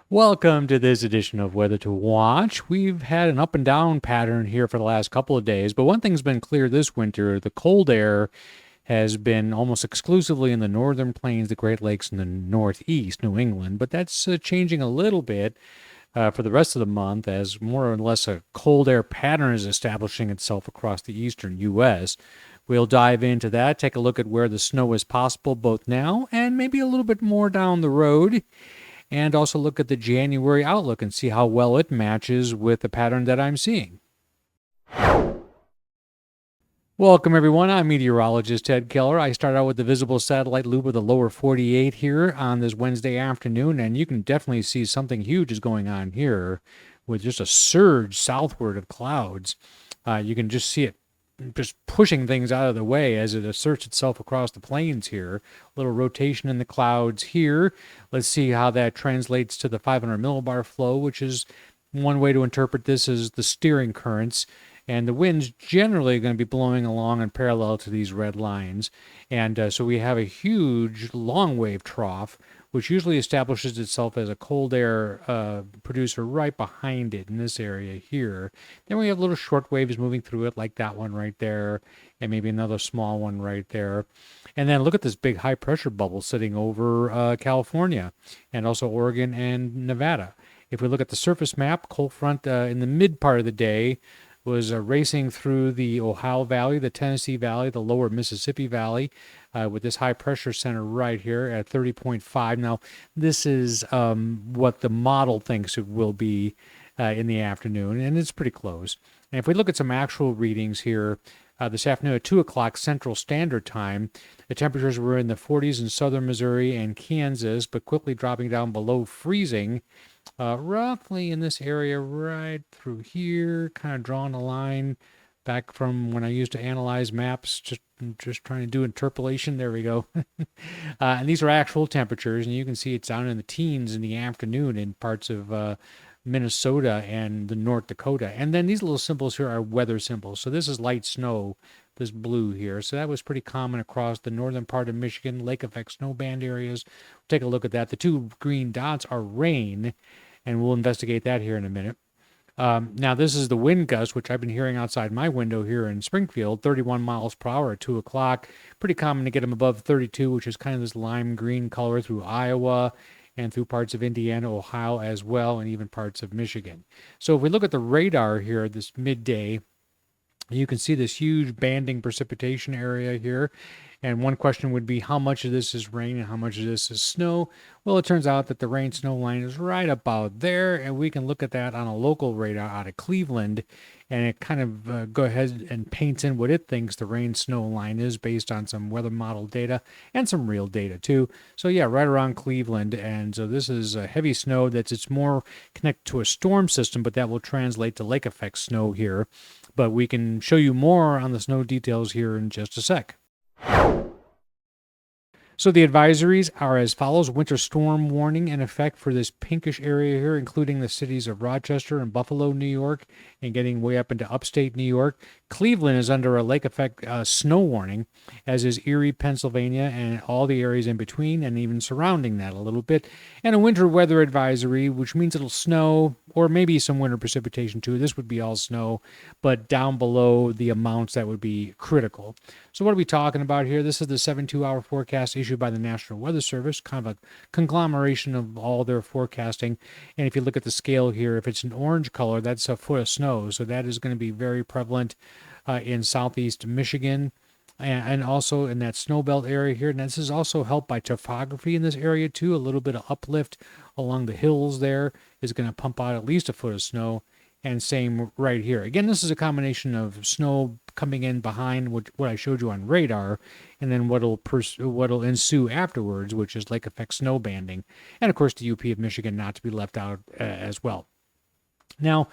Welcome to this edition of Weather to Watch. We've had an up and down pattern here for the last couple of days, but one thing's been clear this winter: the cold air has been almost exclusively in the northern plains, the Great Lakes, and the northeast, New England. But that's changing a little bit for the rest of the month as more or less a cold air pattern is establishing itself across the eastern U.S. We'll dive into that, take a look at where the snow is possible both now and maybe a little bit more down the road, and also look at the January outlook and see how well it matches with the pattern that I'm seeing. Welcome, everyone. I'm meteorologist Ted Keller. I start out with the visible satellite loop of the lower 48 here on this Wednesday afternoon, and you can definitely see something huge is going on here with just a surge southward of clouds. You can just see it just pushing things out of the way as it asserts itself across the plains here. A little rotation in the clouds here. Let's see how that translates to the 500 millibar flow, which is one way to interpret this as the steering currents. And the wind's generally going to be blowing along in parallel to these red lines. And so we have a huge long wave trough, which usually establishes itself as a cold air producer right behind it in this area here. Then we have little short waves moving through it, like that one right there, and maybe another small one right there. And then look at this big high pressure bubble sitting over California and also Oregon and Nevada. If we look at the surface map, cold front in the mid part of the day was racing through the Ohio Valley, the Tennessee Valley, the lower Mississippi Valley, with this high pressure center right here at 30.5. Now, this is what the model thinks it will be in the afternoon, and it's pretty close. And if we look at some actual readings here, this afternoon at 2 o'clock Central Standard Time, the temperatures were in the 40s in southern Missouri and Kansas, but quickly dropping down below freezing. Roughly in this area right through here, kind of drawing a line back from when I used to analyze maps, just trying to do interpolation. There we go. And these are actual temperatures, and you can see it's down in the teens in the afternoon in parts of Minnesota and the North Dakota. And then these little symbols here are weather symbols. So this is light snow, this blue here. So that was pretty common across the northern part of Michigan, lake effect snow band areas. Take a look at that. The two green dots are rain, and we'll investigate that here in a minute. Now, this is the wind gust, which I've been hearing outside my window here in Springfield, 31 miles per hour at 2 o'clock. Pretty common to get them above 32, which is kind of this lime green color through Iowa and through parts of Indiana, Ohio as well, and even parts of Michigan. So if we look at the radar here this midday, you can see this huge banding precipitation area here. And one question would be, how much of this is rain and how much of this is snow? Well, it turns out that the rain snow line is right about there, and we can look at that on a local radar out of Cleveland, and it kind of go ahead and paints in what it thinks the rain snow line is based on some weather model data and some real data too. So yeah, right around Cleveland. And so this is a heavy snow it's more connected to a storm system, but that will translate to lake effect snow here. But we can show you more on the snow details here in just a sec. So the advisories are as follows. Winter storm warning in effect for this pinkish area here, including the cities of Rochester and Buffalo, New York, and getting way up into upstate New York. Cleveland is under a lake effect snow warning, as is Erie, Pennsylvania, and all the areas in between and even surrounding that a little bit. And a winter weather advisory, which means it'll snow or maybe some winter precipitation too. This would be all snow, but down below the amounts that would be critical. So what are we talking about here? This is the 72-hour forecast issued by the National Weather Service, kind of a conglomeration of all their forecasting. And if you look at the scale here, if it's an orange color, that's a foot of snow. So that is going to be very prevalent in southeast Michigan and also in that snow belt area here. And this is also helped by topography in this area too. A little bit of uplift along the hills there is going to pump out at least a foot of snow. And same right here. Again, this is a combination of snow coming in behind what I showed you on radar, and then what'll ensue afterwards, which is lake effect snow banding, and of course the UP of Michigan not to be left out as well. Now,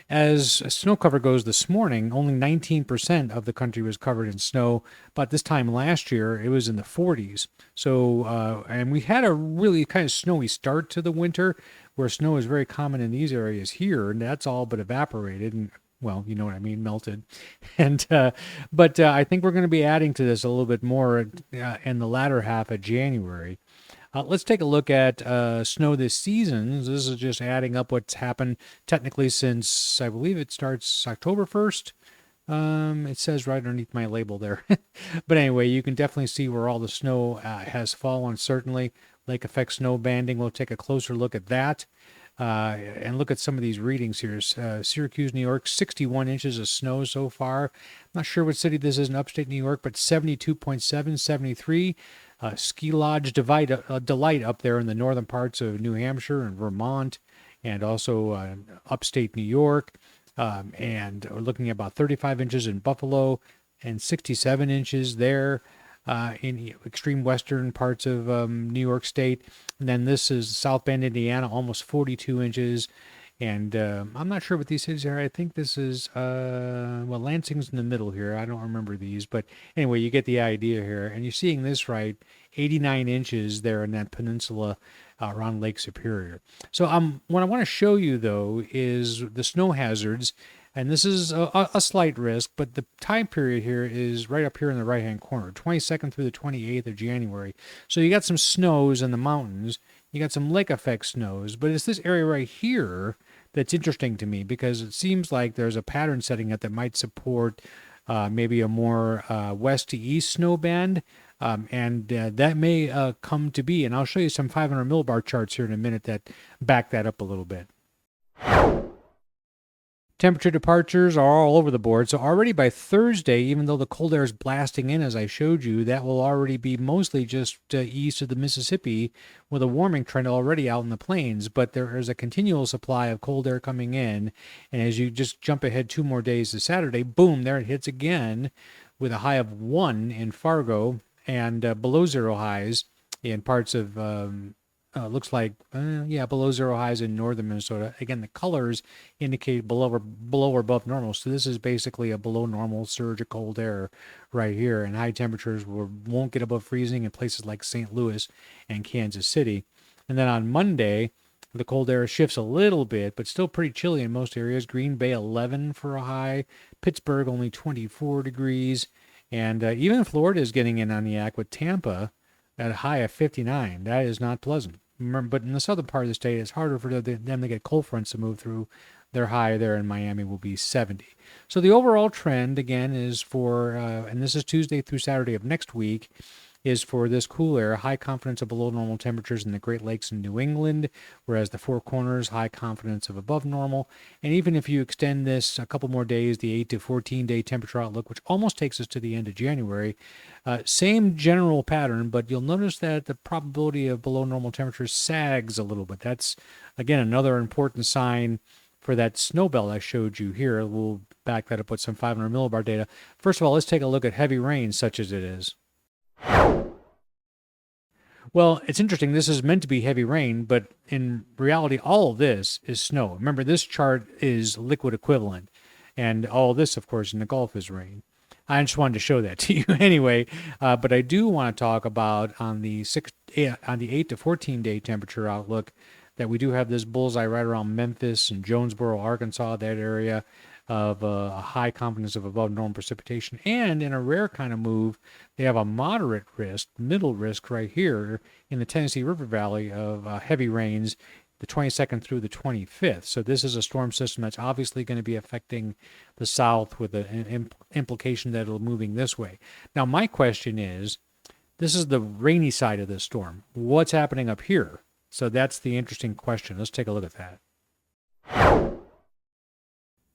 as snow cover goes this morning, only 19% of the country was covered in snow, but this time last year it was in the 40s. So, and we had a really kind of snowy start to the winter, where snow is very common in these areas here, and that's all but evaporated, and well, you know what I mean, melted. And but I think we're going to be adding to this a little bit more in the latter half of January. Let's take a look at snow this season. This is just adding up what's happened technically since, I believe it starts October 1st. It says right underneath my label there. But anyway, you can definitely see where all the snow has fallen, certainly. Lake effect snow banding, we'll take a closer look at that. And look at some of these readings here. Syracuse, New York, 61 inches of snow so far. I'm not sure what city this is in upstate New York, but 72.7, 73. Ski Lodge Delight up there in the northern parts of New Hampshire and Vermont, and also upstate New York. And we're looking at about 35 inches in Buffalo and 67 inches there in extreme western parts of New York State. And then this is South Bend, Indiana, almost 42 inches. And I'm not sure what these cities are. I think this is, well, Lansing's in the middle here. I don't remember these. But anyway, you get the idea here. And you're seeing this right, 89 inches there in that peninsula around Lake Superior. So what I want to show you, though, is the snow hazards. And this is a slight risk, but the time period here is right up here in the right-hand corner, 22nd through the 28th of January. So you got some snows in the mountains. You got some lake effect snows, but it's this area right here that's interesting to me because it seems like there's a pattern setting up that might support maybe a more west to east snow band. And that may come to be. And I'll show you some 500 millibar charts here in a minute that back that up a little bit. Temperature departures are all over the board. So already by Thursday, even though the cold air is blasting in, as I showed you, that will already be mostly just east of the Mississippi with a warming trend already out in the plains. But there is a continual supply of cold air coming in. And as you just jump ahead 2 more days to Saturday, boom, there it hits again with a high of 1 in Fargo and below zero highs in parts of looks like, below zero highs in northern Minnesota. Again, the colors indicate below or above normal. So this is basically a below normal surge of cold air right here. And high temperatures won't get above freezing in places like St. Louis and Kansas City. And then on Monday, the cold air shifts a little bit, but still pretty chilly in most areas. Green Bay, 11 for a high. Pittsburgh, only 24 degrees. And even Florida is getting in on the act with Tampa at a high of 59. That is not pleasant. But in the southern part of the state, it's harder for them to get cold fronts to move through. Their high there in Miami will be 70. So the overall trend, again, is for, and this is Tuesday through Saturday of next week, is for this cool air, high confidence of below normal temperatures in the Great Lakes and New England, whereas the Four Corners, high confidence of above normal. And even if you extend this a couple more days, the 8 to 14-day temperature outlook, which almost takes us to the end of January, same general pattern, but you'll notice that the probability of below normal temperatures sags a little bit. That's, again, another important sign for that snow belt I showed you here. We'll back that up with some 500 millibar data. First of all, let's take a look at heavy rain, such as it is. Well, it's interesting. This is meant to be heavy rain, but in reality, all of this is snow. Remember, this chart is liquid equivalent, and all of this, of course, in the Gulf is rain. I just wanted to show that to you anyway. But I do want to talk about on the 8 to 14-day temperature outlook that we do have this bullseye right around Memphis and Jonesboro, Arkansas, that area of a high confidence of above normal precipitation. And in a rare kind of move, they have a moderate risk, middle risk right here in the Tennessee River Valley of heavy rains the 22nd through the 25th. So this is a storm system that's obviously going to be affecting the south with an implication that it'll moving this way. Now, my question is, this is the rainy side of this storm. What's happening up here? So that's the interesting question. Let's take a look at that.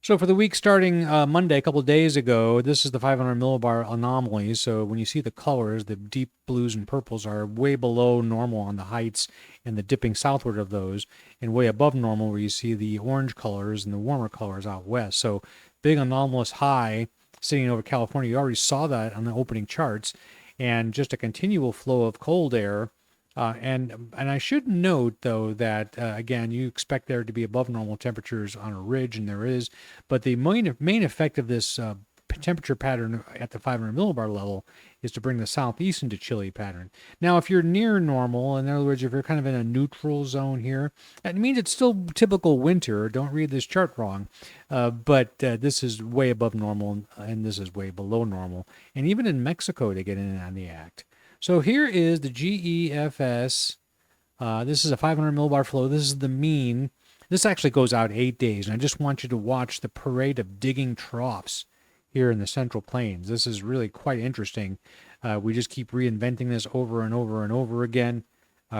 So for the week starting Monday, a couple of days ago, this is the 500 millibar anomaly. So when you see the colors, the deep blues and purples are way below normal on the heights and the dipping southward of those, and way above normal where you see the orange colors and the warmer colors out west. So big anomalous high sitting over California. You already saw that on the opening charts, and just a continual flow of cold air. And I should note, though, that, again, you expect there to be above normal temperatures on a ridge, and there is. But the main effect of this temperature pattern at the 500 millibar level is to bring the southeast into chilly pattern. Now, if you're near normal, in other words, if you're kind of in a neutral zone here, that means it's still typical winter. Don't read this chart wrong. But this is way above normal, and this is way below normal. And even in Mexico, they get in on the act. So here is the GEFS This is a 500 millibar flow. This is the mean. This actually goes out 8 days, and I just want you to watch the parade of digging troughs here in the Central Plains. This is really quite interesting. We just keep reinventing this over and over and over again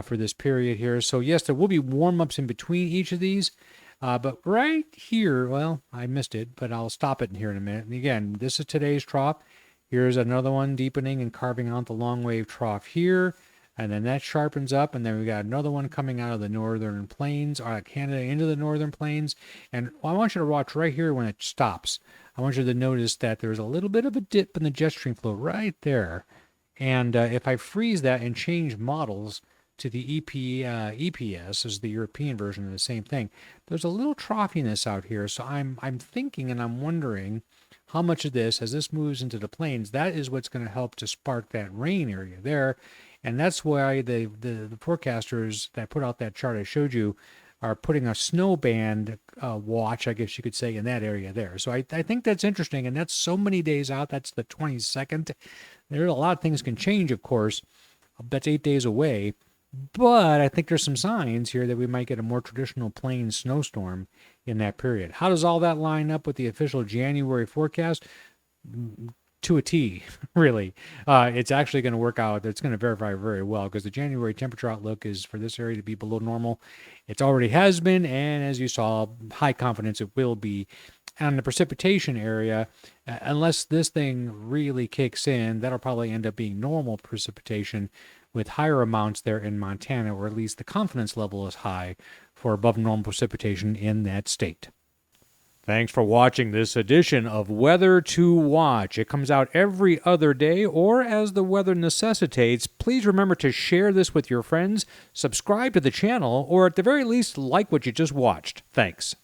for this period here. So yes, there will be warm-ups in between each of these. But right here, well, I missed it, but I'll stop it here in a minute. And again, this is today's trough. Here's another one deepening and carving out the long wave trough here. And then that sharpens up, and then we got another one coming out of the northern plains, or Canada into the northern plains. And I want you to watch right here when it stops. I want you to notice that there's a little bit of a dip in the jet stream flow right there. And if I freeze that and change models to the EPS, is the European version of the same thing, there's a little troughiness out here. So I'm thinking and I'm wondering how much of this, as this moves into the plains, that is what's going to help to spark that rain area there. And that's why the forecasters that put out that chart I showed you are putting a snow band watch, I guess you could say, in that area there. So I think that's interesting, and that's so many days out. That's the 22nd. There's a lot of things can change, of course. That's 8 days away. But I think there's some signs here that we might get a more traditional plain snowstorm in that period. How does all that line up with the official January forecast? To a T, really. It's actually going to work out. It's going to verify very well because the January temperature outlook is for this area to be below normal. It already has been, and as you saw, high confidence it will be. And the precipitation area, unless this thing really kicks in, that'll probably end up being normal precipitation with higher amounts there in Montana, or at least the confidence level is high for above normal precipitation in that state. Thanks for watching this edition of Weather to Watch. It comes out every other day, or as the weather necessitates. Please remember to share this with your friends, subscribe to the channel, or at the very least, like what you just watched. Thanks.